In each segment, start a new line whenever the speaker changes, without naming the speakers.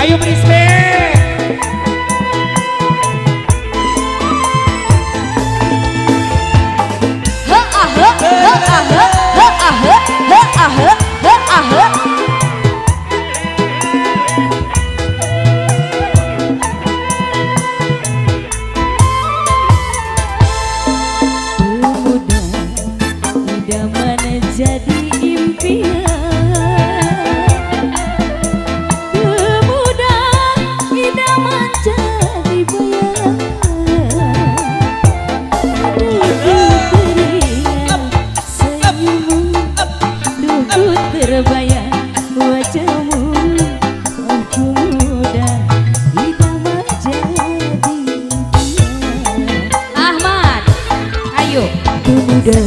Ayo respect.
Jadi impian pemuda idaman jadi bayang teringat senyummu duh terbayang wajahmu oh pemuda idaman jadi impian Ahmad ayo pemuda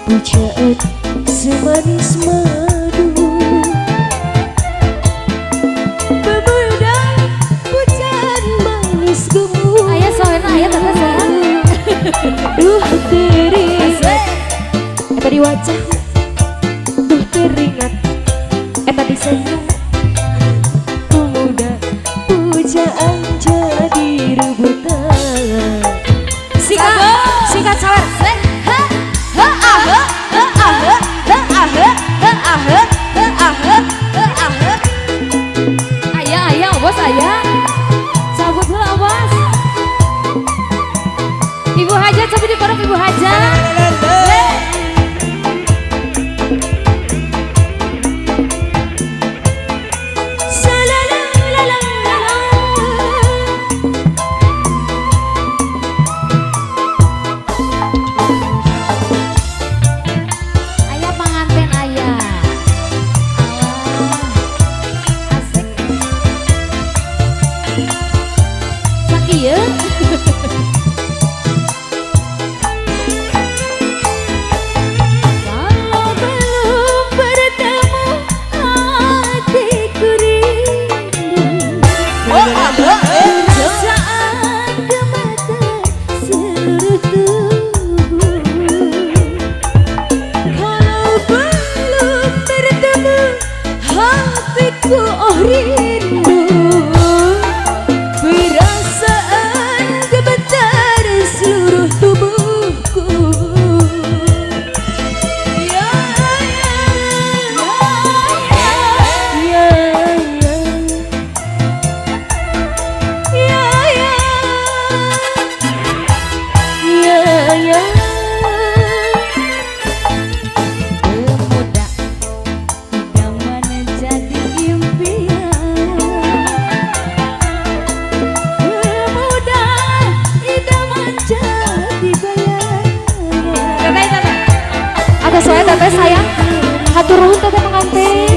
pujaan semanis madu pemuda pujaan manis gemu ayah soalnya ayah tante sayang duh teringat eta di wajah duh teringat eta di senyum pemuda pujaan jadi rebutan singkat sawer ayah bos ayah cabut dulu bos ibu hajat sampai di pondok ibu hajat iya kalau belum bertemu hatiku rindu perasaan gemetar seluruh tubuh kalau belum bertemu hatiku oh rindu saya teteh sayang hatur nuhun teteh pengantin